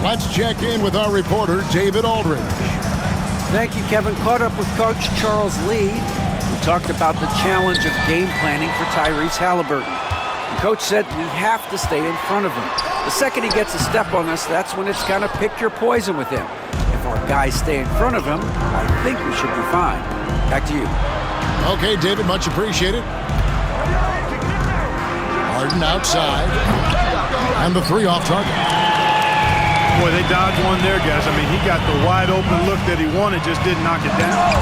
Let's check in with our reporter, David Aldridge. Thank you, Kevin. Caught up with Coach Charles Lee. We talked about the challenge of game planning for Tyrese Halliburton. The coach said we have to stay in front of him. The second he gets a step on us, that's when it's kind of pick your poison with him. If our guys stay in front of him, I think we should be fine. Back to you. Okay, David, much appreciated. Harden outside. And the three off target. Boy, they dodged one there, guys. I mean, he got the wide open look that he wanted, just didn't knock it down.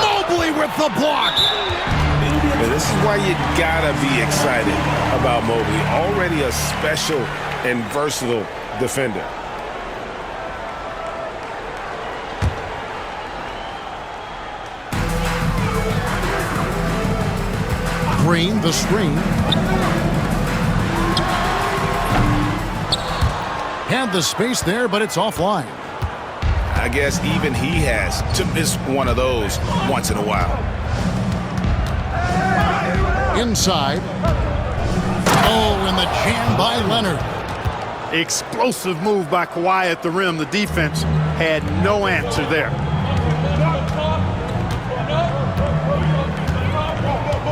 Mobley with the block. Yeah, this is why you gotta be excited about Mobley. Already a special and versatile defender. Green, the screen. Had the space there, but it's offline. I guess even he has to miss one of those once in a while. Inside. Oh, and the jam by Leonard. Explosive move by Kawhi at the rim. The defense had no answer there.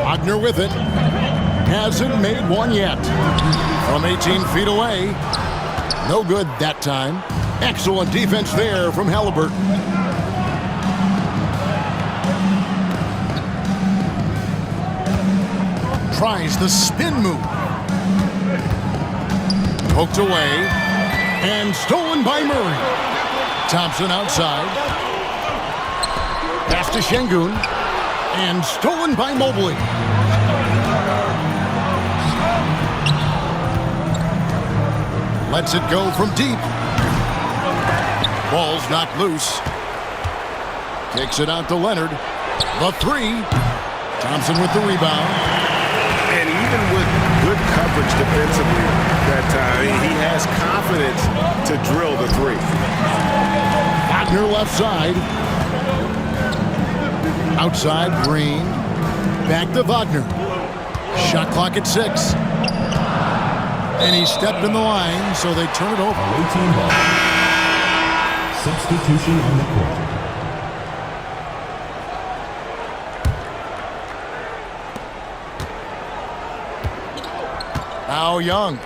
Wagner with it. Hasn't made one yet. From 18 feet away. No good that time. Excellent defense there from Halliburton. Tries the spin move. Poked away. And stolen by Murray. Thompson outside. Pass to Şengün. And stolen by Mobley. Lets it go from deep. Ball's knocked loose. Kicks it out to Leonard. The three. Thompson with the rebound. And even with good coverage defensively that time, he has confidence to drill the three. Wagner left side. Outside, Green. Back to Wagner. Shot clock at 6. And he stepped in the line, so they turn it over. 18 ball. Substitution on the court. Now Young.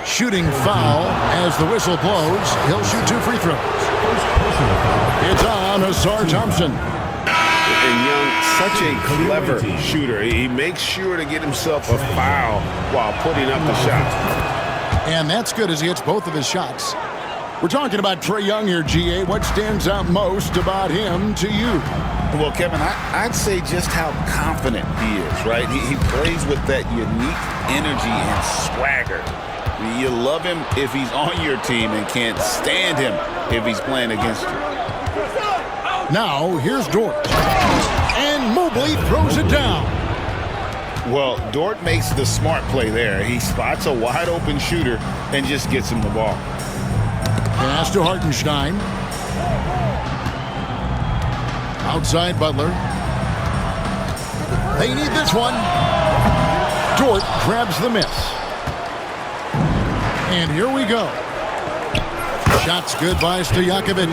Shooting foul as the whistle blows. He'll shoot 2 free throws. It's on Asar Thompson. And Young, such a clever shooter. He makes sure to get himself a foul while putting up the shot. And that's good as he hits both of his shots. We're talking about Trae Young here, GA. What stands out most about him to you? Well, Kevin, I'd say just how confident he is, right? He plays with that unique energy and swagger. You love him if he's on your team and can't stand him if he's playing against you. Now, here's Dort. And Mobley throws it down. Well, Dort makes the smart play there. He spots a wide-open shooter and just gets him the ball. Pass to Hartenstein. Outside Butler. They need this one. Dort grabs the miss. And here we go. Shots good by Stojakovic.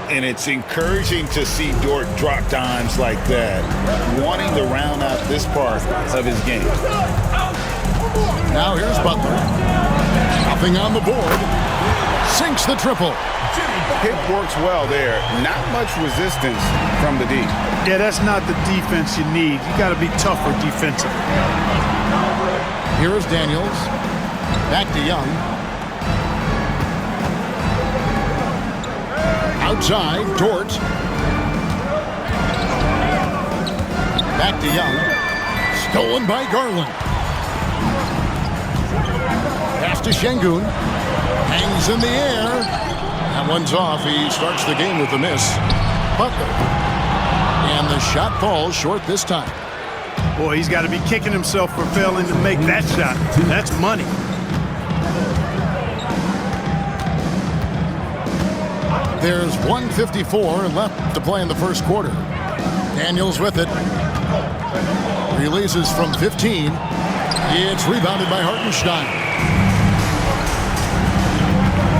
And it's encouraging to see Dort drop dimes like that, wanting to round out this part of his game. Now here's Butler. Nothing on the board. Sinks the triple. Pick works well there. Not much resistance from the D. Yeah, that's not the defense you need. You got to be tougher defensively. Here is Daniels. Back to Young. Outside, Dort. Back to Young. Stolen by Garland. Pass to Şengün. Hangs in the air. That one's off. He starts the game with a miss. Butler. And the shot falls short this time. Boy, he's got to be kicking himself for failing to make that shot. That's money. There's 1:54 left to play in the first quarter. Daniels with it. Releases from 15. It's rebounded by Hartenstein.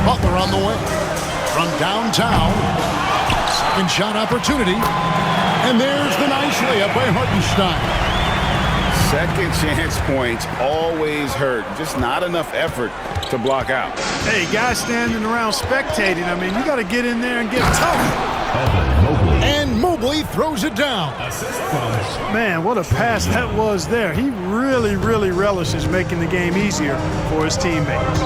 Butler on the way. From downtown. Second shot opportunity. And there's the nice layup by Hartenstein. Second chance points always hurt. Just not enough effort to block out. Hey, guys standing around spectating. I mean, you got to get in there and get tough. And Mobley throws it down. Man, what a pass that was there. He really, really relishes making the game easier for his teammates.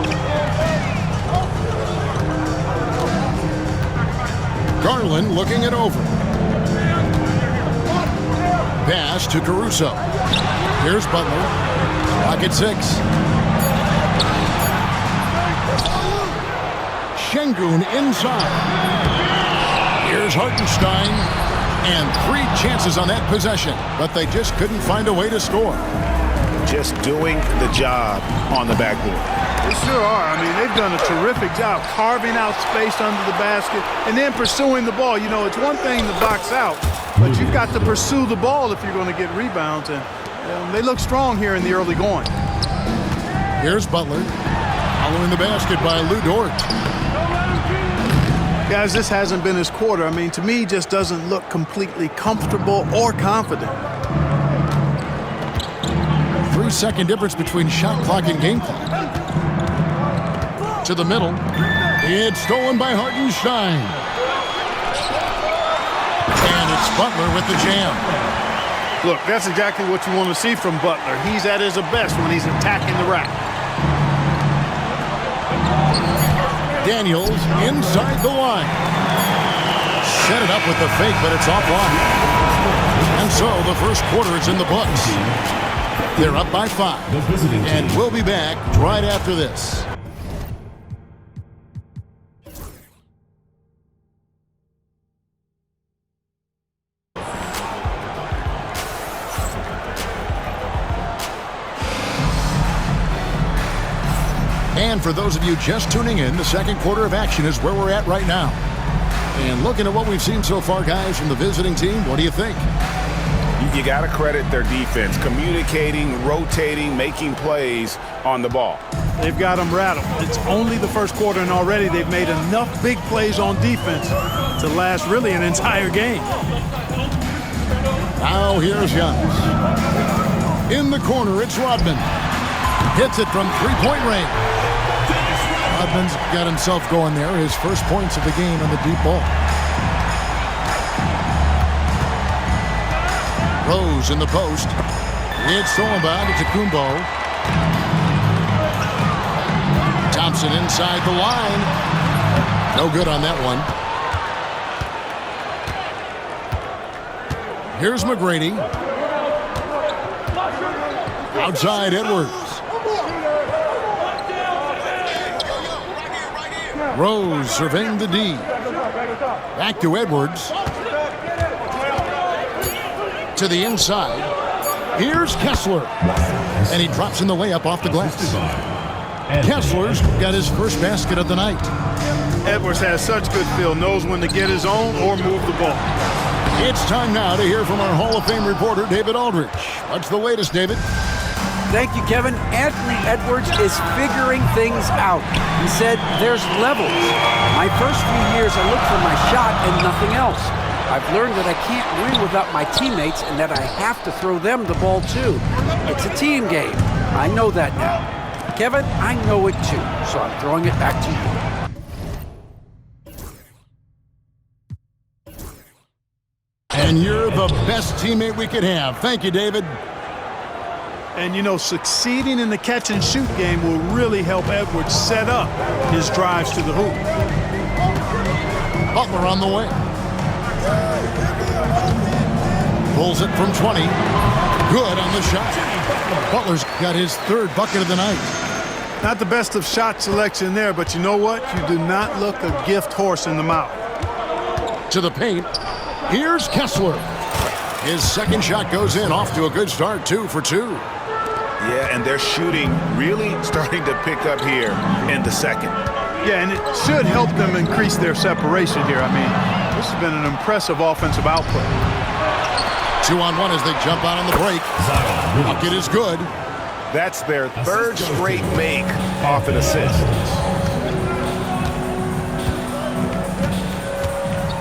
Garland looking it over. Pass to Caruso. Here's Butler. Pocket 6. Şengün inside. Here's Hartenstein. And 3 chances on that possession, but they just couldn't find a way to score. Just doing the job on the backboard. They sure are. I mean, they've done a terrific job carving out space under the basket and then pursuing the ball. You know, it's one thing to box out, but you've got to pursue the ball if you're going to get rebounds. And they look strong here in the early going. Here's Butler. Following the basket by Lou Dort. Guys, this hasn't been his quarter. I mean, to me, just doesn't look completely comfortable or confident. 3-second difference between shot clock and game clock. To the middle. It's stolen by Hartenstein. And it's Butler with the jam. Look, that's exactly what you want to see from Butler. He's at his best when he's attacking the rack. Daniels inside the line. Set it up with the fake, but it's offline. And so the first quarter is in the books. They're up by 5. And we'll be back right after this. And for those of you just tuning in, the second quarter of action is where we're at right now. And looking at what we've seen so far, guys, from the visiting team, what do you think? You got to credit their defense, communicating, rotating, making plays on the ball. They've got them rattled. It's only the first quarter, and already they've made enough big plays on defense to last really an entire game. Now here's Giannis. In the corner, it's Rodman. Hits it from three-point range. Rodman's got himself going there. His first points of the game on the deep ball. Rose in the post. It's stolen by Antetokounmpo. Thompson inside the line. No good on that one. Here's McGrady. Outside Edwards. Rose surveying the D. Back to Edwards. To the inside. Here's Kessler. And he drops in the layup off the glass. Kessler's got his first basket of the night. Edwards has such good feel, knows when to get his own or move the ball. It's time now to hear from our Hall of Fame reporter, David Aldridge. What's the latest, David? Thank you, Kevin. Anthony Edwards is figuring things out. He said there's levels. My first few years, I looked for my shot and nothing else. I've learned that I can't win without my teammates and that I have to throw them the ball too. It's a team game. I know that now. Kevin, I know it too, so I'm throwing it back to you. And you're the best teammate we could have. Thank you, David. And, you know, succeeding in the catch-and-shoot game will really help Edwards set up his drives to the hoop. Butler on the way. Pulls it from 20. Good on the shot. Butler's got his third bucket of the night. Not the best of shot selection there, but you know what? You do not look a gift horse in the mouth. To the paint. Here's Kessler. His second shot goes in, off to a good start, 2 for 2. Yeah, and their shooting really starting to pick up here in the second. Yeah, and it should help them increase their separation here. I mean, this has been an impressive offensive output. 2-on-1 as they jump out on the break. Bucket is good. That's their third straight make off an assist.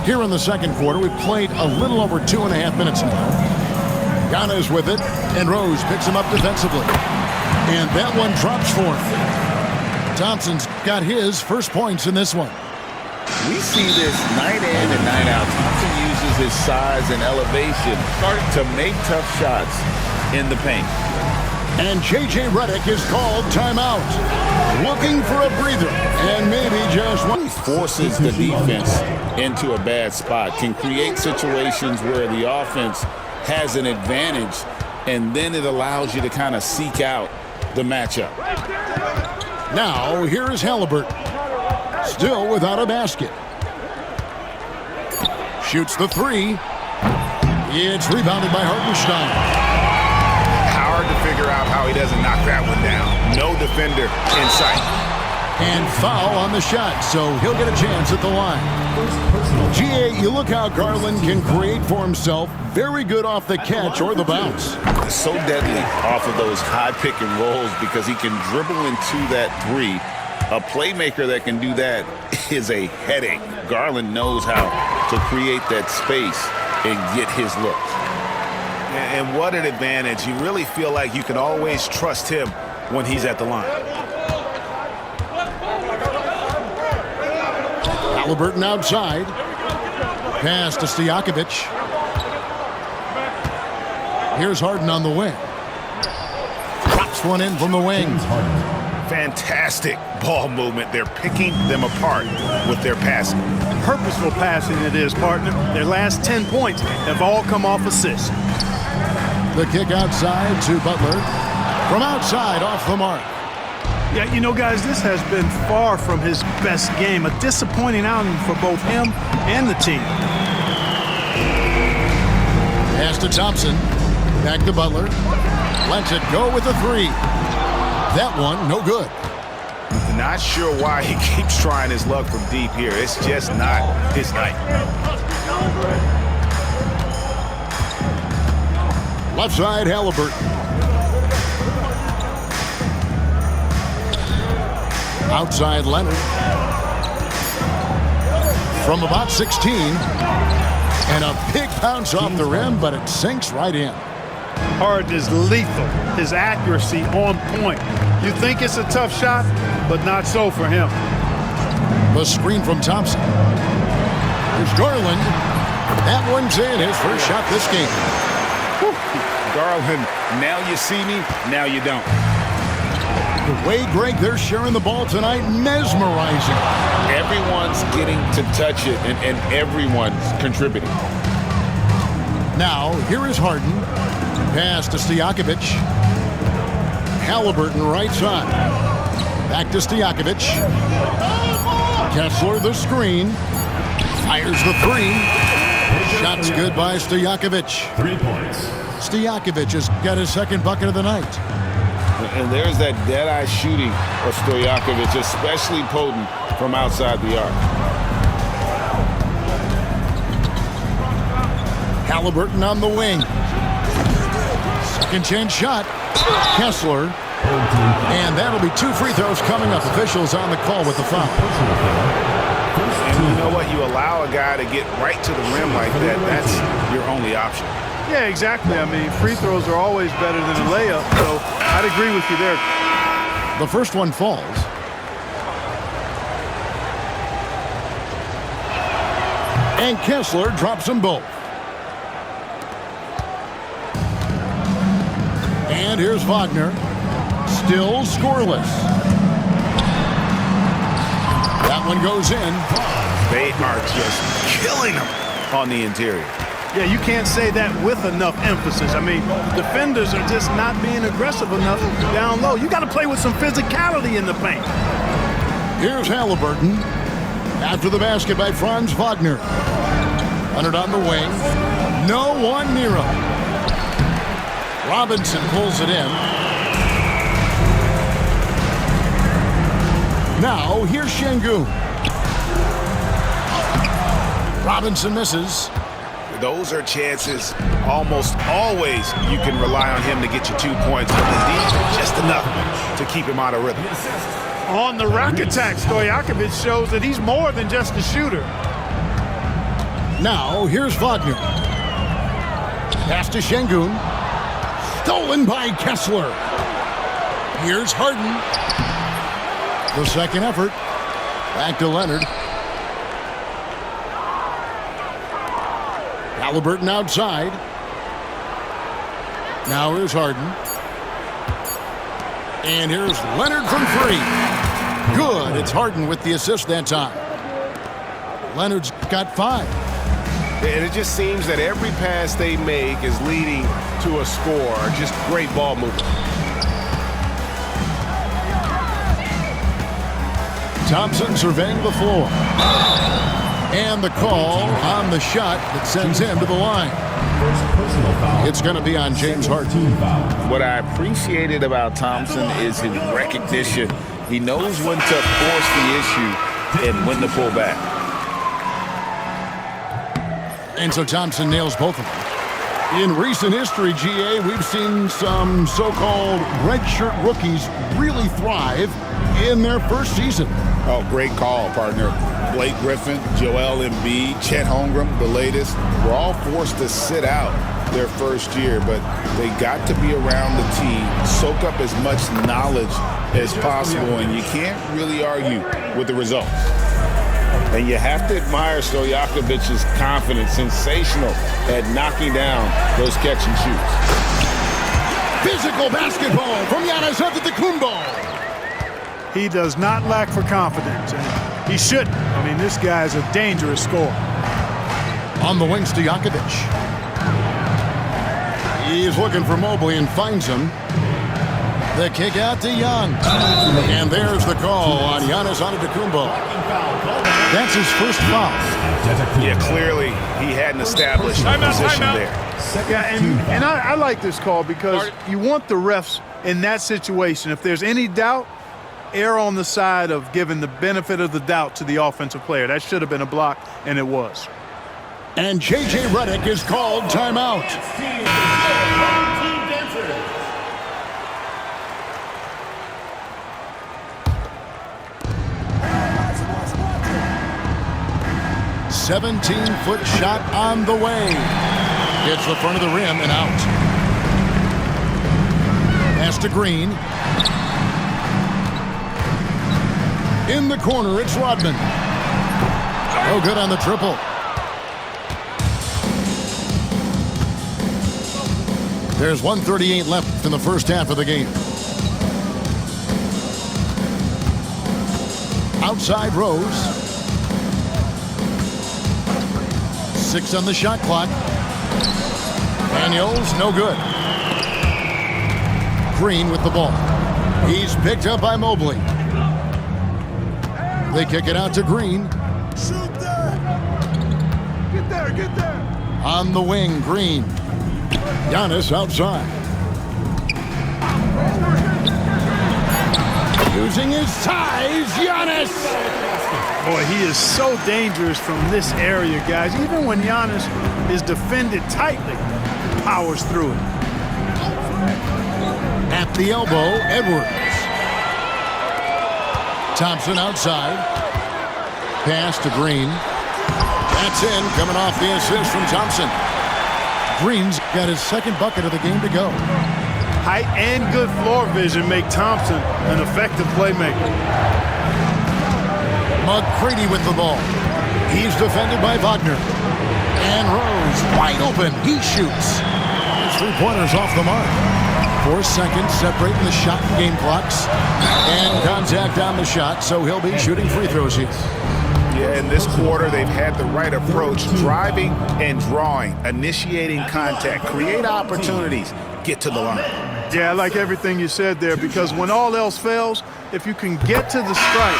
Here in the second quarter, we played a little over 2.5 minutes now. Ghana's with it, and Rose picks him up defensively. And that one drops for him. Thompson's got his first points in this one. We see this night in and night out. Thompson uses his size and elevation to make tough shots in the paint. And J.J. Redick is called timeout. Looking for a breather, and maybe just one. He forces the defense into a bad spot, can create situations where the offense has an advantage, and then it allows you to kind of seek out the matchup. Now, here is Halliburton. Still without a basket. Shoots the three. It's rebounded by Hartenstein. Hard to figure out how he doesn't knock that one down. No defender in sight. And foul on the shot, so he'll get a chance at the line. G.A., you look how Garland can create for himself. Very good off the catch or the bounce. So deadly off of those high pick and rolls because he can dribble into that three. A playmaker that can do that is a headache. Garland knows how to create that space and get his looks. And what an advantage. You really feel like you can always trust him when he's at the line. Halliburton outside. Pass to Stojakovic. Here's Harden on the wing. Drops one in from the wing. Fantastic ball movement. They're picking them apart with their passing. Purposeful passing it is, partner. Their last 10 points have all come off assists. The kick outside to Butler. From outside, off the mark. Yeah, you know, guys, this has been far from his best game. A disappointing outing for both him and the team. Pass to Thompson. Back to Butler. Lets it go with a three. That one, no good. Not sure why he keeps trying his luck from deep here. It's just not his night. Left side, Halliburton. Outside, Leonard. From about 16. And a big bounce off the rim, but it sinks right in. Harden is lethal. His accuracy on point. You think it's a tough shot, but not so for him. The screen from Thompson. Here's Garland. That one's in, his first shot this game. Whew. Garland, now you see me, now you don't. The way, Greg, they're sharing the ball tonight, mesmerizing. Everyone's getting to touch it, and everyone's contributing. Now, here is Harden. Pass to Stojakovic. Halliburton right side. Back to Stojakovic. Kessler the screen. Fires the three. Shot's good by Stojakovic. 3 points. Stojakovic has got his second bucket of the night. And there's that dead-eye shooting of Stojakovic, especially potent from outside the arc. Halliburton on the wing. Second chance shot. Kessler. And that'll be 2 free throws coming up. Officials on the call with the foul. And you know what? You allow a guy to get right to the rim like that. That's your only option. Yeah, exactly. I mean, free throws are always better than a layup, so I'd agree with you there. The first one falls. And Kessler drops them both. And here's Wagner. Still scoreless. That one goes in. They are just killing them on the interior. Yeah, you can't say that with enough emphasis. I mean, defenders are just not being aggressive enough down low. You got to play with some physicality in the paint. Here's Halliburton. After the basket by Franz Wagner. Leonard on the wing. No one near him. Robinson pulls it in. Now, here's Şengün. Robinson misses. those are chances almost always you can rely on him to get you 2 points, but the defense just enough to keep him out of rhythm. On the rack attack, Stojakovic shows that he's more than just a shooter. Now, here's Wagner. Pass to Şengün. Stolen by Kessler. Here's Harden. The second effort. Back to Leonard. Halliburton outside. Now here's Harden. And here's Leonard from three. Good. It's Harden with the assist that time. Leonard's got 5. And it just seems that every pass they make is leading to a score. Just great ball movement. Thompson surveying the floor. And the call on the shot that sends him to the line. It's going to be on James Harden. What I appreciated about Thompson is his recognition. He knows when to force the issue and when to pull back. And so Thompson nails both of them. In recent history, GA, we've seen some so-called redshirt rookies really thrive in their first season. Oh, great call, partner. Blake Griffin, Joel Embiid, Chet Holmgren, the latest, were all forced to sit out their first year, but they got to be around the team, soak up as much knowledge as possible, and you can't really argue with the results. And you have to admire Stojakovic's confidence, sensational at knocking down those catch and shoots. Physical basketball from Giannis Antetokounmpo. He does not lack for confidence, and he shouldn't. I mean, this guy's a dangerous scorer. On the wing, Stojakovic. He's looking for Mobley and finds him. The kick out to Young. And there's the call on Giannis Antetokounmpo. That's his first foul. Yeah, clearly he hadn't established a position there. Yeah, and I like this call because you want the refs in that situation. If there's any doubt, err on the side of giving the benefit of the doubt to the offensive player. That should have been a block, and it was. And J.J. Redick is called timeout. A 17-foot shot on the way. Hits the front of the rim and out. Pass to Green. In the corner, it's Rodman. Oh, good on the triple. There's 1:38 left in the first half of the game. Outside Rose. 6 on the shot clock. Daniels, no good. Green with the ball. He's picked up by Mobley. They kick it out to Green. Shoot there. Get there. On the wing, Green. Giannis outside. Using his size, Giannis. Boy, he is so dangerous from this area, guys. Even when Giannis is defended tightly, he powers through it. At the elbow, Edwards. Thompson outside. Pass to Green. That's in, coming off the assist from Thompson. Green's got his second bucket of the game to go. Height and good floor vision make Thompson an effective playmaker. McCready with the ball. He's defended by Wagner. And Rose wide open. He shoots. His three-pointers off the mark. 4 seconds separating the shot and game clocks. And contact on the shot, so he'll be shooting free throws here. Yeah, in this quarter, they've had the right approach, driving and drawing, initiating contact, create opportunities, get to the line. Yeah, I like everything you said there, because when all else fails, if you can get to the strike,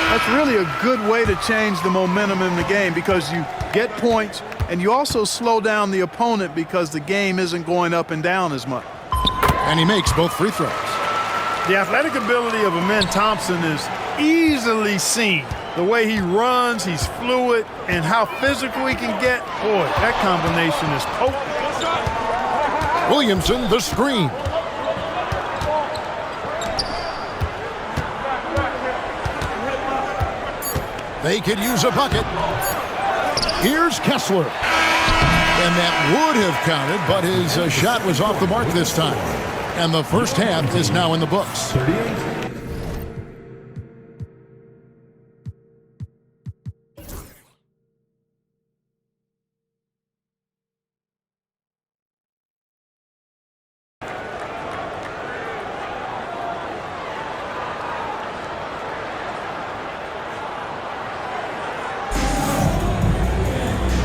that's really a good way to change the momentum in the game, because you get points and you also slow down the opponent because the game isn't going up and down as much. And he makes both free throws. The athletic ability of Amen Thompson is easily seen The way he runs, he's fluid, and how physical he can get. Boy, that combination is potent. Williamson, the screen. They could use a bucket. Here's Kessler. And that would have counted, but his shot was off the mark this time. And the first half is now in the books.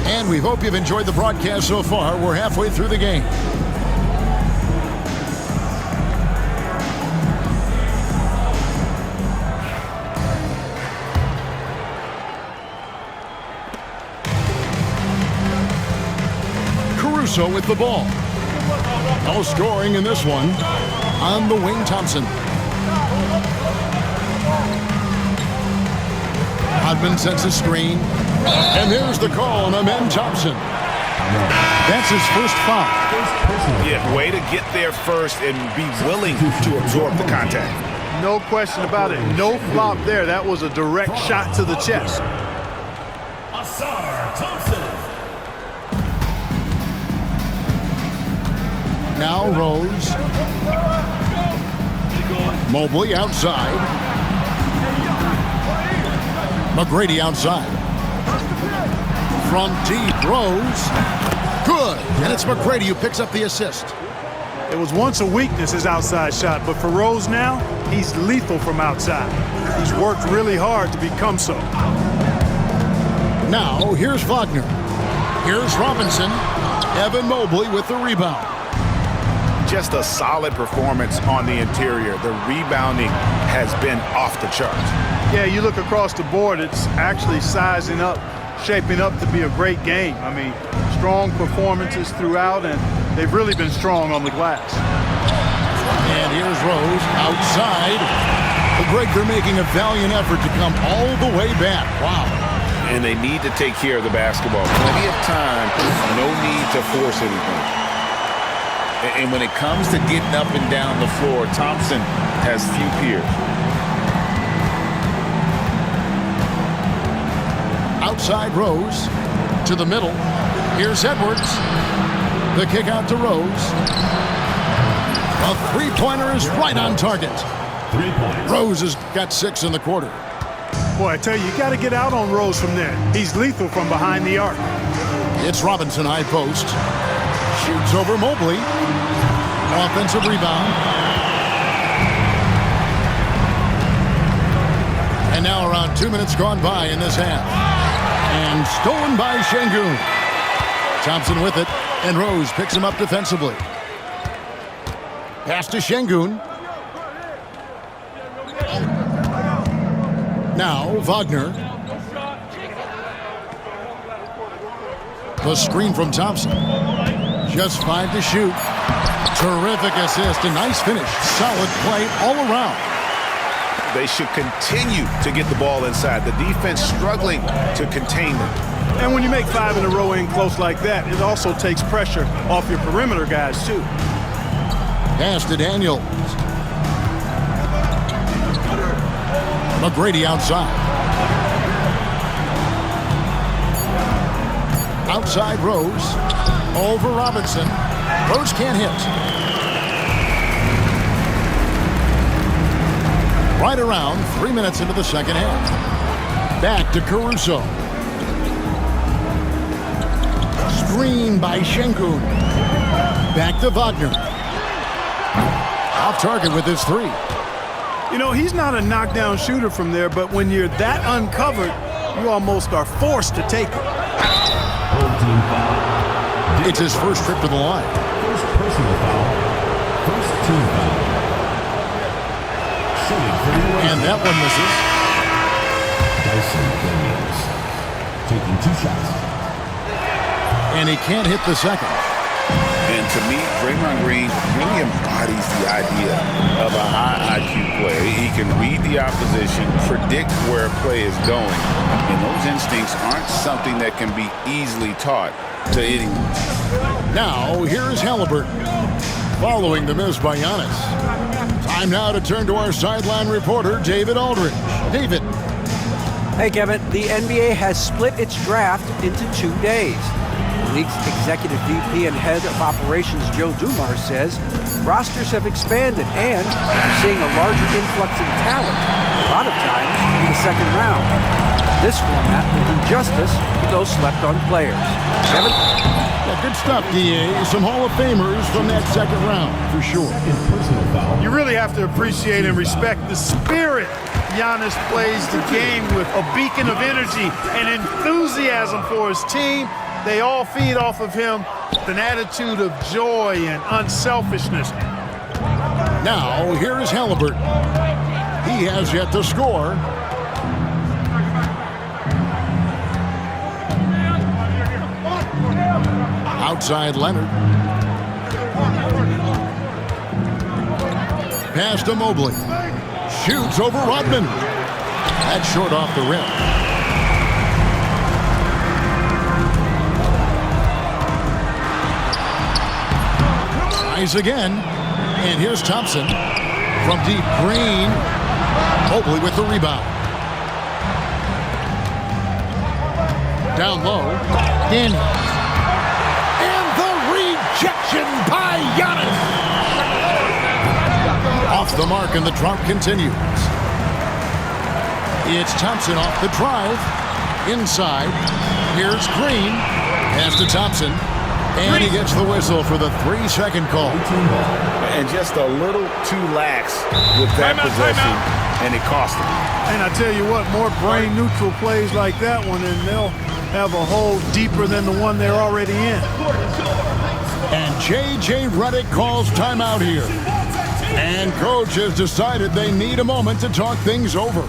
And we hope you've enjoyed the broadcast so far. We're halfway through the game. Caruso with the ball. No scoring in this one. On the wing, Thompson. Hodman sets a screen. And there's the call on Amen Thompson. That's his first foul. Yeah, way to get there first and be willing to absorb the contact. No question about it. No flop there. That was a direct shot to the chest. Now Rose. Mobley outside. McGrady outside. From deep, Rose. Good. And it's McGrady who picks up the assist. It was once a weakness, his outside shot, but for Rose now, he's lethal from outside. He's worked really hard to become so. Now, here's Wagner. Here's Robinson. Evan Mobley with the rebound. Just a solid performance on the interior. The rebounding has been off the charts. Yeah, you look across the board, it's actually sizing up, shaping up to be a great game. I mean, strong performances throughout, and they've really been strong on the glass. And here's Rose outside. Greg, they're making a valiant effort to come all the way back. Wow. And they need to take care of the basketball. Plenty of time, no need to force anything. And when it comes to getting up and down the floor, Thompson has few peers. Outside Rose to the middle. Here's Edwards. The kick out to Rose. A three-pointer is right on target. 3 points. Rose has got 6 in the quarter. Boy, I tell you, you got to get out on Rose from there. He's lethal from behind the arc. It's Robinson high post. Shoots over Mobley. Offensive rebound. And now around 2 minutes gone by in this half. And stolen by Şengün. Thompson with it, and Rose picks him up defensively. Pass to Şengün. Now Wagner. The screen from Thompson. Just 5 to shoot. Terrific assist, a nice finish. Solid play all around. They should continue to get the ball inside. The defense struggling to contain them. And when you make 5 in a row in close like that, it also takes pressure off your perimeter guys, too. Pass to Daniels. McGrady outside. Outside Rose. Over Robinson. Rose can't hit. Right around 3 minutes into the second half. Back to Caruso. Screen by Şengün. Back to Wagner. Off target with his 3. You know, he's not a knockdown shooter from there, but when you're that uncovered, you almost are forced to take it. It's his first trip to the line. First personal foul. First team foul. Shooting for the Wizards. And that one misses. Dyson Daniels taking 2 shots. And he can't hit the second. And And to me, Draymond Green really embodies the idea of a high IQ player. He can read the opposition, predict where a play is going, and those instincts aren't something that can be easily taught to anyone. Now, here's Halliburton, following the miss by Giannis. Time now to turn to our sideline reporter, David Aldridge. David. Hey, Kevin. The NBA has split its draft into 2 days. The league's executive VP and head of operations, Joe Dumars, says rosters have expanded and they're seeing a larger influx in talent, a lot of times in the second round. This format will do justice to those slept-on players. Kevin? Yeah, good stuff, D.A. Some Hall of Famers from that second round, for sure. You really have to appreciate and respect the spirit Giannis plays the game with, a beacon of energy and enthusiasm for his team. They all feed off of him with an attitude of joy and unselfishness. Now, here is Halliburton. He has yet to score. Outside Leonard. Pass to Mobley. Shoots over Rodman. That's short off the rim. Tries again. And here's Thompson. From deep, Green. Mobley with the rebound. Down low. Daniels. And the rejection by Giannis. Off the mark, and the drought continues. It's Thompson off the drive. Inside. Here's Green. Pass to Thompson. And he gets the whistle for the 3-second call. And just a little too lax with that possession, and it cost him. And I tell you what, more brain-neutral plays like that one, and they'll have a hole deeper than the one they're already in. And J.J. Redick calls timeout here. And coach has decided they need a moment to talk things over.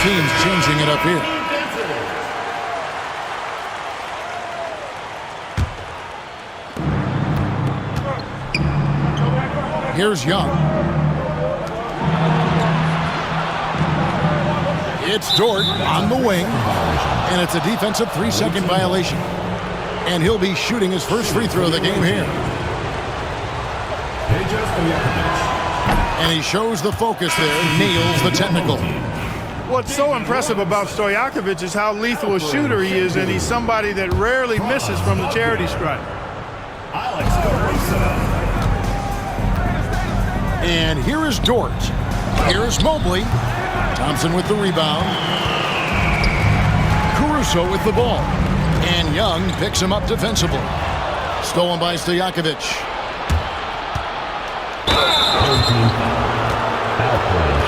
Teams changing it up here. Here's Young. It's Dort on the wing, and it's a defensive 3-second violation. And he'll be shooting his first free throw of the game here. And he shows the focus there, nails the technical. What's so impressive about Stojakovic is how lethal a shooter he is, and he's somebody that rarely misses from the charity stripe. And here is Dort. Here's Mobley. Thompson with the rebound. Caruso with the ball. And Young picks him up defensively. Stolen by Stojakovic.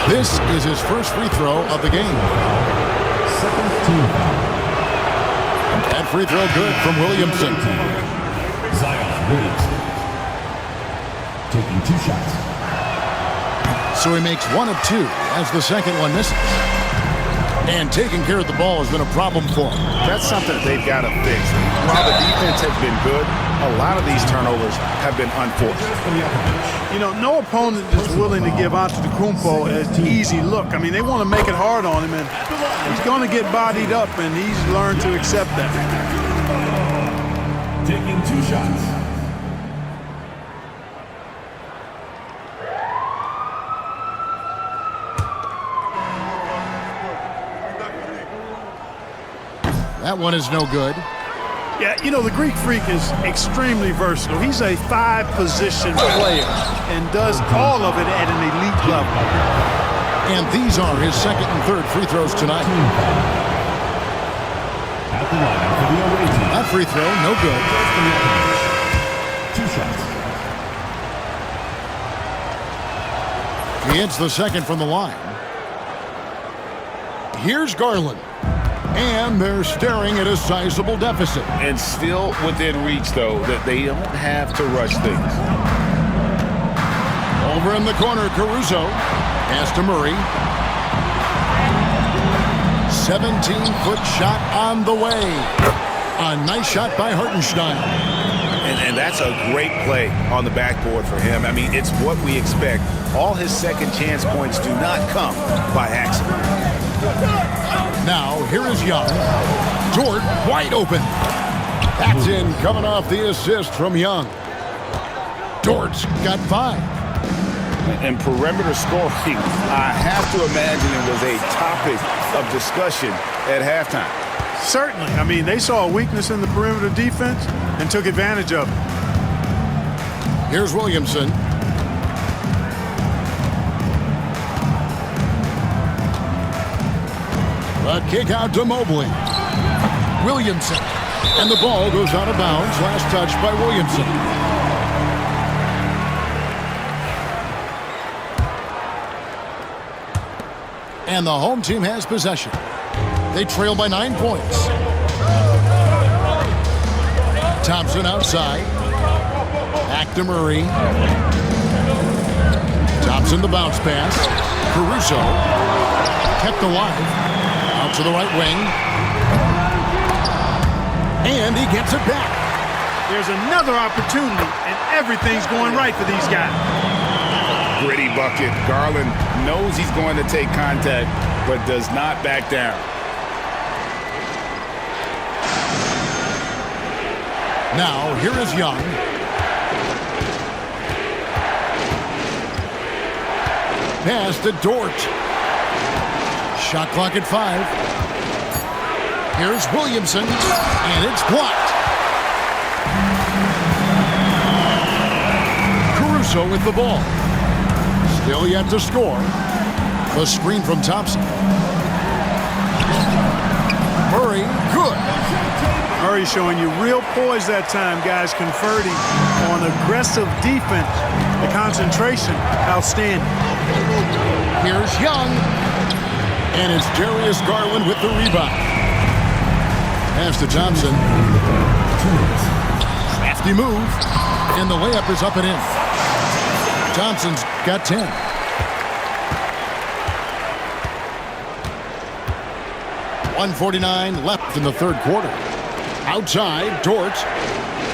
This is his first free throw of the game. That free throw good from Williamson. Taking 2 shots. So he makes 1 of 2 as the second one misses. And taking care of the ball has been a problem for him. That's something that they've got to fix. While the defense has been good, a lot of these turnovers have been unforced. You know, no opponent is willing to give Antetokounmpo an easy look. I mean, they want to make it hard on him, and he's going to get bodied up, and he's learned to accept that. Taking 2 shots. That one is no good. Yeah, you know, the Greek Freak is extremely versatile. He's a 5-position player and does all of it at an elite level. And these are his second and third free throws tonight. At the line for the away team. That free throw, no good. 2 shots. He hits the second from the line. Here's Garland. And they're staring at a sizable deficit. And still within reach, though, that they don't have to rush things. Over in the corner, Caruso. Pass to Murray. 17-foot shot on the way. A nice shot by Hartenstein. And that's a great play on the backboard for him. I mean, it's what we expect. All his second chance points do not come by accident. Now, here is Young. Dort wide open. That's in, coming off the assist from Young. Dort's got 5. And perimeter scoring, I have to imagine it was a topic of discussion at halftime. Certainly. I mean, they saw a weakness in the perimeter defense and took advantage of it. Here's Williamson. A kick out to Mobley. Williamson. And the ball goes out of bounds. Last touch by Williamson. And the home team has possession. They trail by 9 points. Thompson outside. Back to Murray. Thompson the bounce pass. Caruso kept alive. Out to the right wing. And he gets it back. There's another opportunity, and everything's going right for these guys. Gritty bucket. Garland knows he's going to take contact, but does not back down. Now, here is Young. Pass to Dort. Shot clock at 5. Here's Williamson, and it's blocked. Caruso with the ball. Still yet to score. The screen from Thompson. Murray, good. Murray showing you real poise that time, guys, converting on aggressive defense. The concentration, outstanding. Here's Young. And it's Darius Garland with the rebound. Pass to Thompson. Crafty move. And the layup is up and in. Thompson's got 10. .149 left in the third quarter. Outside, Dort.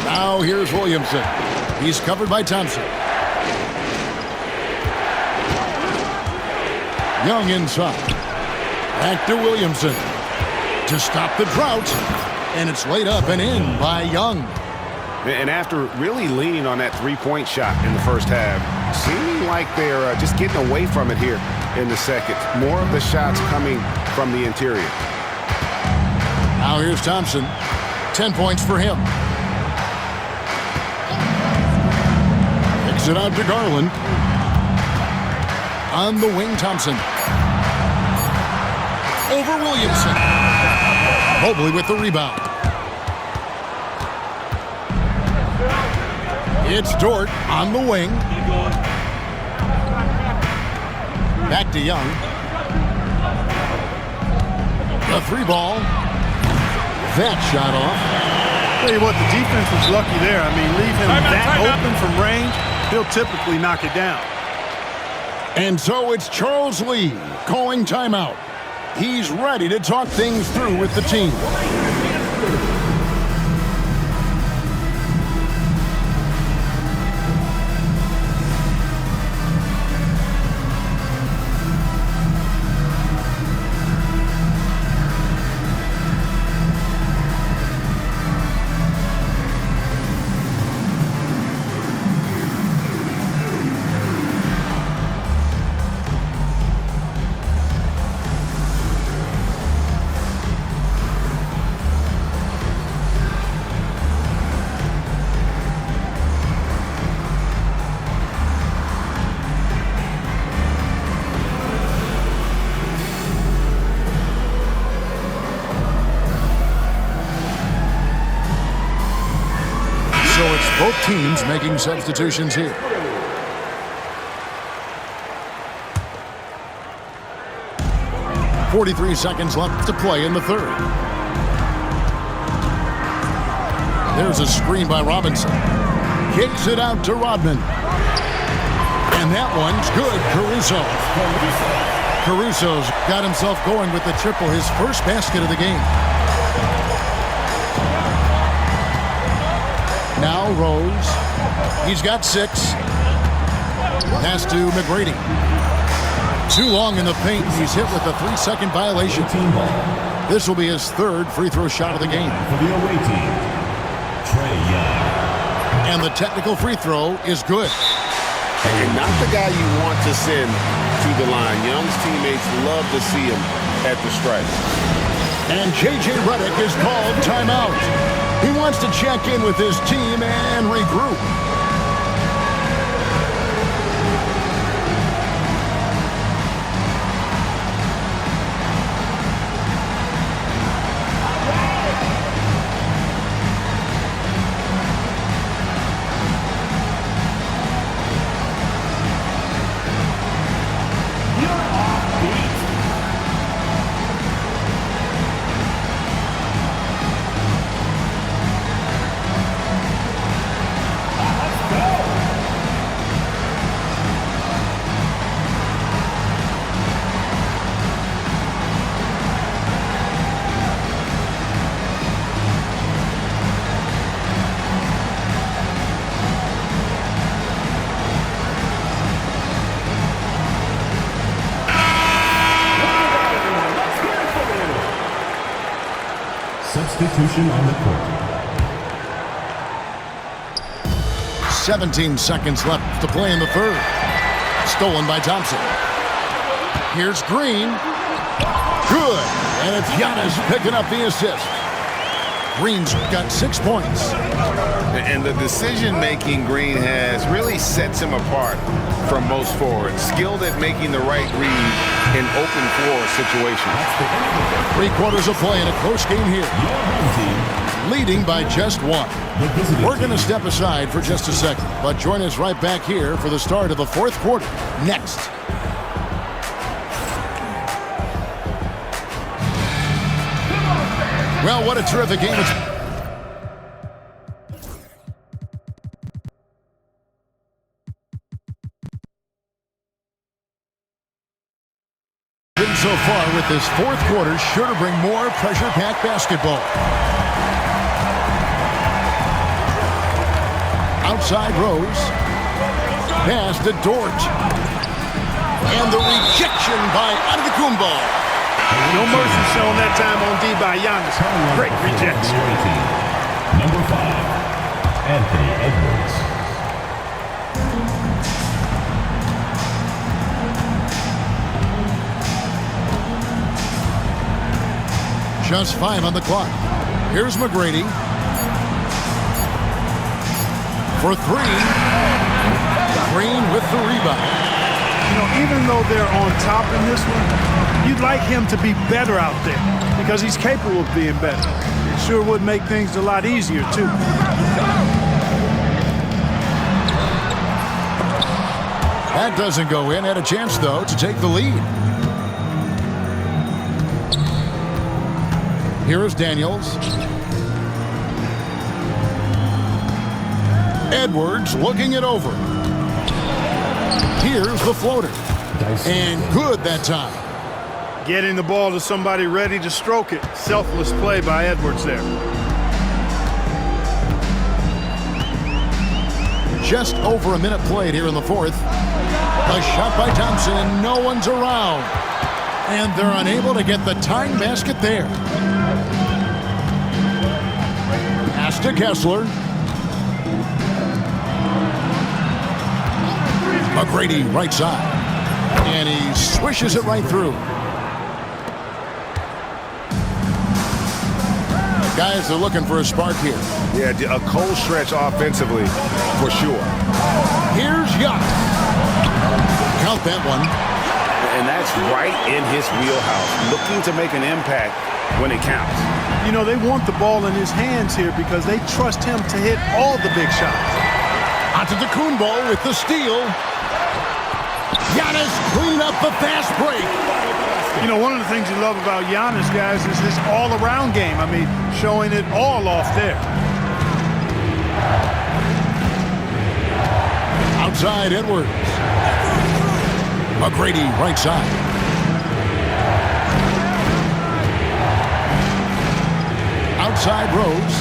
Now here's Williamson. He's covered by Thompson. Young inside. Back to Williamson. To stop the drought. And it's laid up and in by Young. And after really leaning on that three-point shot in the first half, seeming like they're just getting away from it here in the second. More of the shots coming from the interior. Now here's Thompson. 10 points for him. Kicks it out to Garland. On the wing, Thompson. Over Williamson. Mobley with the rebound. It's Dort on the wing. Back to Young. The 3 ball. That shot off. Tell you what, the defense was lucky there. I mean, leave him that open from range, he'll typically knock it down. And so it's Charles Lee calling timeout. He's ready to talk things through with the team. Both teams making substitutions here. .43 seconds left to play in the third. There's a screen by Robinson. Kicks it out to Rodman. And that one's good. Caruso's got himself going with the triple, his first basket of the game. Now Rose. He's got 6. Pass to McGrady. Too long in the paint. He's hit with a 3-second violation. This will be his third free throw shot of the game. For the away team, Trey Young. And the technical free throw is good. And not the guy you want to send to the line. Young's teammates love to see him at the stripe. And J.J. Redick is called timeout. He wants to check in with his team and regroup. Substitution on the court. 17 seconds left to play in the third. Stolen by Thompson. Here's Green. Good. And it's Giannis picking up the assist. Green's got 6 points. And the decision-making Green has really sets him apart from most forwards. Skilled at making the right read in open floor situations. 3 quarters of play in a close game here. Leading by just 1. We're going to step aside for just a second, but join us right back here for the start of the 4th quarter. Next. Well, what a terrific game it's been so far with this 4th quarter, sure to bring more pressure-packed basketball. Outside Rose. Pass to Dort. And the rejection by Antetokounmpo. No mercy shown that time on D by Giannis. Great rejection. Number 5, Anthony Edwards. Just 5 on the clock. Here's McGrady. For 3. Green with the rebound. You know, even though they're on top in this one, you'd like him to be better out there because he's capable of being better. It sure would make things a lot easier, too. That doesn't go in. Had a chance, though, to take the lead. Here is Daniels. Edwards looking it over. Here's the floater. And good that time. Getting the ball to somebody ready to stroke it. Selfless play by Edwards there. Just over a minute played here in the 4th. A shot by Thompson, and no one's around. And they're unable to get the tying basket there. Pass to Kessler. McGrady right side. And he swishes it right through. Guys are looking for a spark here. Yeah, a cold stretch offensively, for sure. Here's Giannis. Count that one. And that's right in his wheelhouse. Looking to make an impact when it counts. You know, they want the ball in his hands here because they trust him to hit all the big shots. Antetokounmpo with the steal. Giannis clean up the fast break. You know, one of the things you love about Giannis, guys, is his all-around game. I mean, showing it all off there. Outside Edwards. McGrady right side. Outside Rose.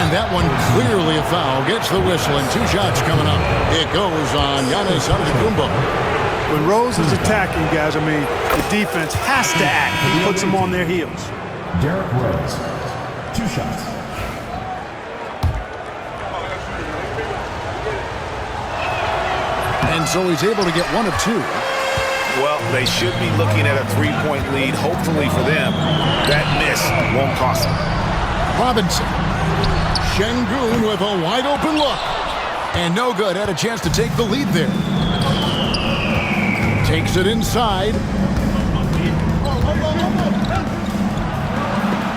And that one clearly a foul. Gets the whistle and 2 shots coming up. It goes on Giannis Antetokounmpo. When Rose is attacking, guys, I mean, the defense has to act. He puts them on their heels. Derrick Rose, 2 shots. And so he's able to get 1 of 2. Well, they should be looking at a 3-point lead. Hopefully for them, that miss won't cost them. Robinson. Şengün with a wide open look. And no good. Had a chance to take the lead there. Takes it inside.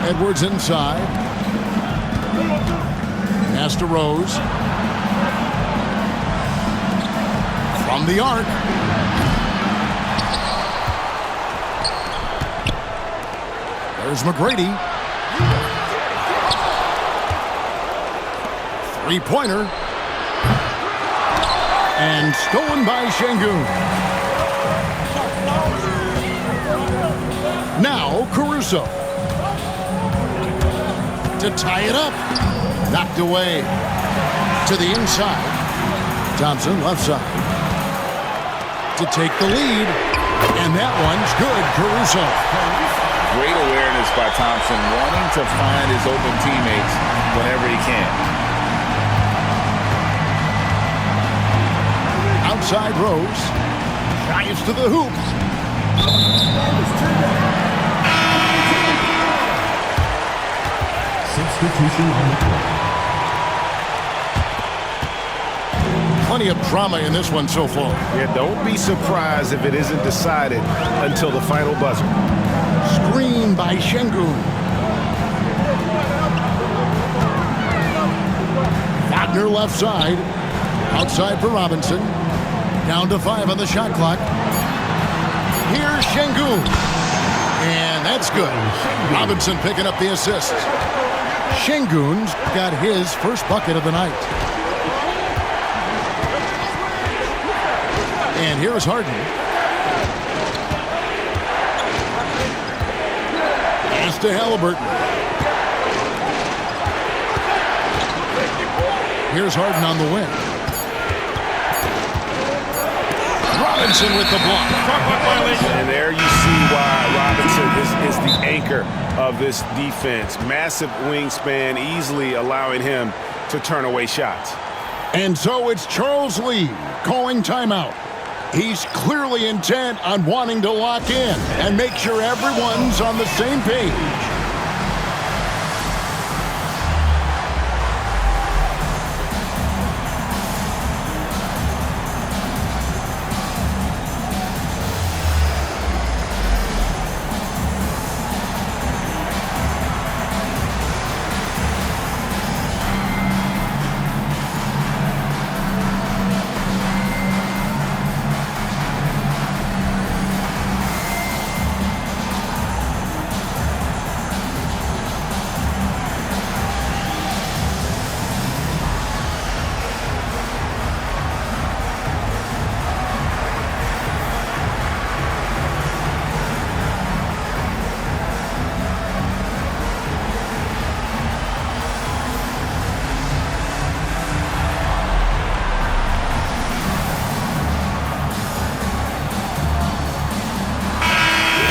Edwards inside. Pass to Rose. From the arc. There's McGrady. 3-pointer. And stolen by Şengün. Now Caruso. To tie it up. Knocked away. To the inside. Thompson left side. To take the lead. And that one's good. Caruso. Great awareness by Thompson, wanting to find his open teammates whenever he can. Outside Rose. Drives to the hoop. Substitution on the court. Plenty of drama in this one so far. Yeah, don't be surprised if it isn't decided until the final buzzer. Screen by Şengün. Wagner left side. Outside for Robinson. Down to 5 on the shot clock. Here's Şengün. And that's good. Robinson picking up the assist. Şengün's got his first bucket of the night. And here's Harden. Pass to Halliburton. Here's Harden on the wing. Robinson with the block. And there you see why Robinson is the anchor of this defense. Massive wingspan, easily allowing him to turn away shots. And so it's Charles Lee calling timeout. He's clearly intent on wanting to lock in and make sure everyone's on the same page.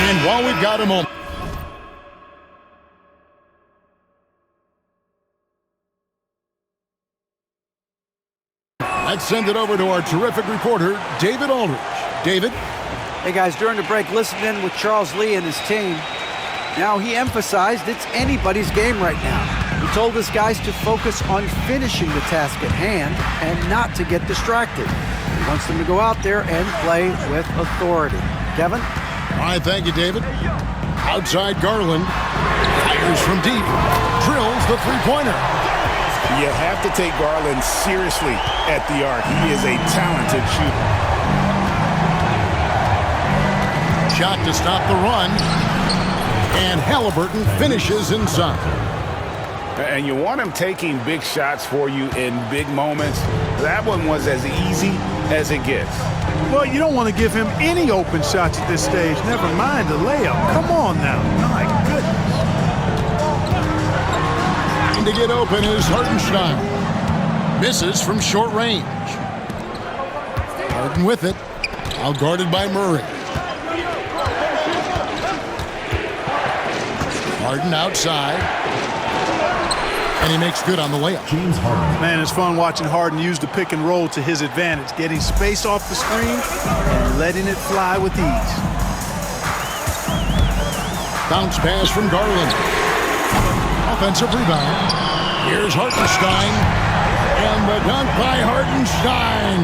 And while we've got a moment. Let's send it over to our terrific reporter, David Aldridge. David? Hey guys, during the break, listen in with Charles Lee and his team. Now he emphasized it's anybody's game right now. He told his guys to focus on finishing the task at hand and not to get distracted. He wants them to go out there and play with authority. Kevin? All right, thank you, David. Outside Garland. Fires from deep. Drills the three-pointer. You have to take Garland seriously at the arc. He is a talented shooter. Shot to stop the run. And Halliburton finishes inside. And you want him taking big shots for you in big moments. That one was as easy as it gets. Well, you don't want to give him any open shots at this stage. Never mind a layup. Come on now. My goodness. To get open is Hartenstein. Misses from short range. Harden with it. Out guarded by Murray. Harden outside. And he makes good on the layup. James Harden. Man, it's fun watching Harden use the pick and roll to his advantage, getting space off the screen and letting it fly with ease. Bounce pass from Garland. Offensive rebound. Here's Hartenstein. And the dunk by Hartenstein.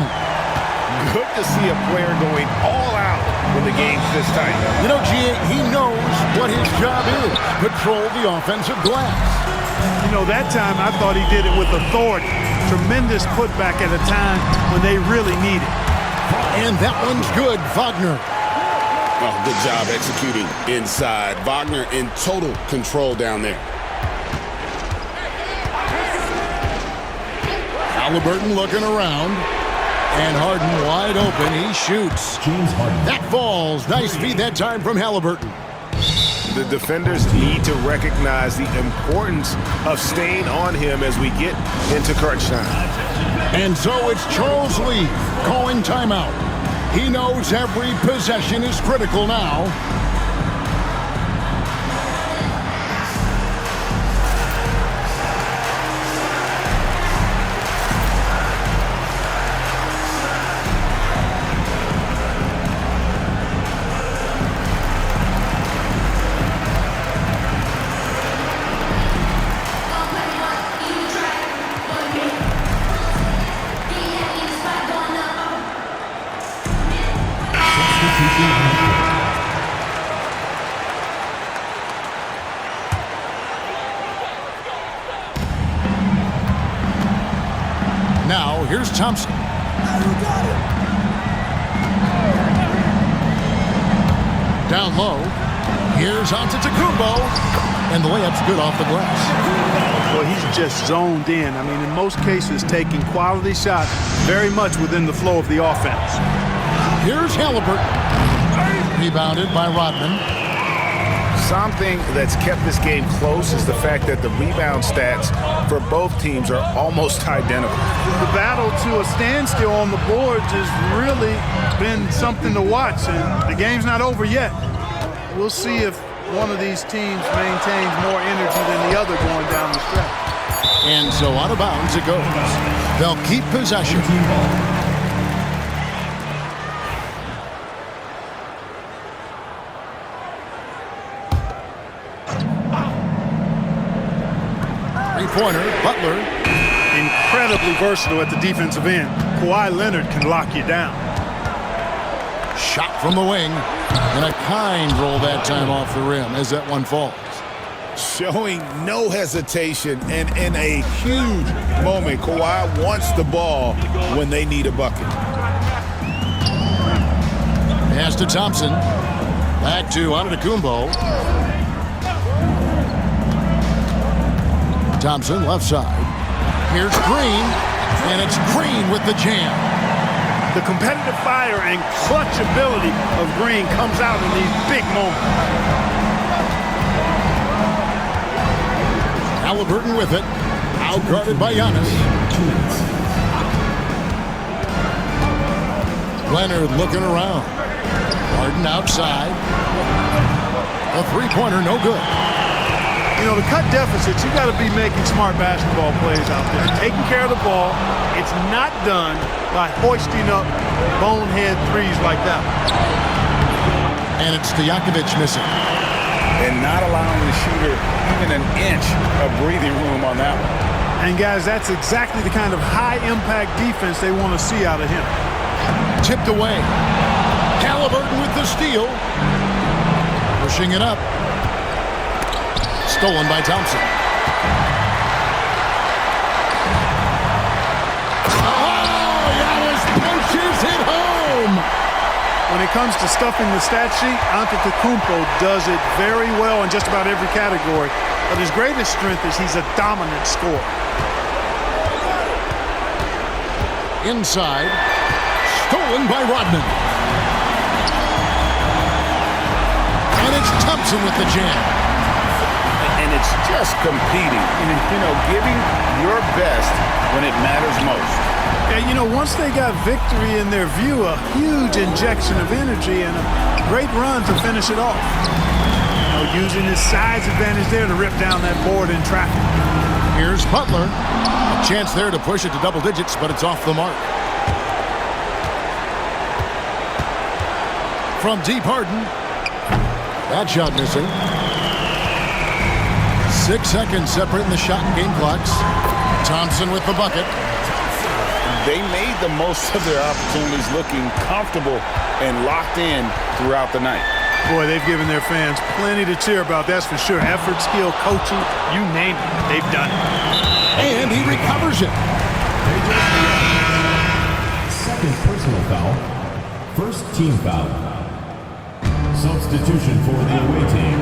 Good to see a player going all out when the game's this tight. You know, G.A., he knows what his job is. Control the offensive glass. You know, that time I thought he did it with authority. Tremendous putback at a time when they really need it. And that one's good, Wagner. Oh, good job executing inside. Wagner in total control down there. Halliburton looking around. And Harden wide open. He shoots. James Harden. That falls. Nice feed that time from Halliburton. The defenders need to recognize the importance of staying on him as we get into crunch time. And so it's Charles Lee calling timeout. He knows every possession is critical now. Now, here's Thompson. Down low. Here's Antetokounmpo. And the layup's good off the glass. Well, he's just zoned in. I mean, in most cases, taking quality shots very much within the flow of the offense. Here's Halliburton. Rebounded by Rodman. Something that's kept this game close is the fact that the rebound stats for both teams are almost identical. The battle to a standstill on the boards has really been something to watch, and the game's not over yet. We'll see if one of these teams maintains more energy than the other going down the stretch. And so out of bounds it goes. They'll keep possession. Three-pointer, Butler. Incredibly versatile at the defensive end. Kawhi Leonard can lock you down. Shot from the wing. And a kind roll that time off the rim as that one falls. Showing no hesitation, and in a huge moment, Kawhi wants the ball when they need a bucket. Pass to Thompson. Back to Antetokounmpo. Thompson, left side. Here's Green, and it's Green with the jam. The competitive fire and clutch ability of Green comes out in these big moments. Halliburton with it. Out-guarded by Giannis. Leonard looking around. Harden outside. A three-pointer, no good. You know, to cut deficits, you got to be making smart basketball plays out there. Taking care of the ball. It's not done by hoisting up bonehead threes like that. And it's Stojakovic missing. And not allowing the shooter even an inch of breathing room on that one. And, guys, that's exactly the kind of high-impact defense they want to see out of him. Tipped away. Halliburton with the steal. Pushing it up. Stolen by Thompson. Oh, Yanis punches it home. When it comes to stuffing the stat sheet, Antetokounmpo does it very well in just about every category. But his greatest strength is he's a dominant scorer. Inside. Stolen by Rodman. And it's Thompson with the jam. And it's just competing, giving your best when it matters most. And, once they got victory in their view, a huge injection of energy and a great run to finish it off. Using his size advantage there to rip down that board in traffic. Here's Butler. A chance there to push it to double digits, but it's off the mark. From deep, Harden. That shot missing. 6 seconds separating the shot and game clocks. Thompson with the bucket. They made the most of their opportunities, looking comfortable and locked in throughout the night. Boy, they've given their fans plenty to cheer about, that's for sure. Effort, skill, coaching, you name it, they've done it. And he recovers it. Second personal foul. First team foul. Substitution for the away team.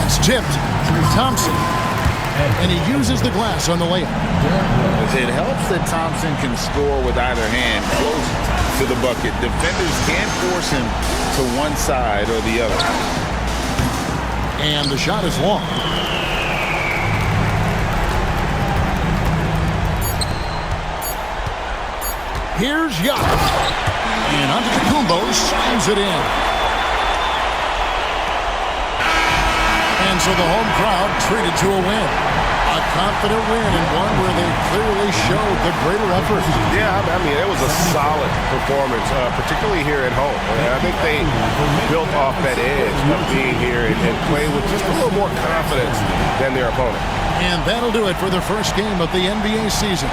It's tipped. Thompson. And he uses the glass on the layup. It helps that Thompson can score with either hand close to the bucket. Defenders can't force him to one side or the other. And the shot is long. Here's Giannis. And Antetokounmpo slams it in. And so the home crowd treated to a win. A confident win and one where they clearly showed the greater effort. Yeah, I mean, it was a solid performance, particularly here at home. I think they built off that edge of being here and playing with just a little more confidence than their opponent. And that'll do it for the first game of the NBA season.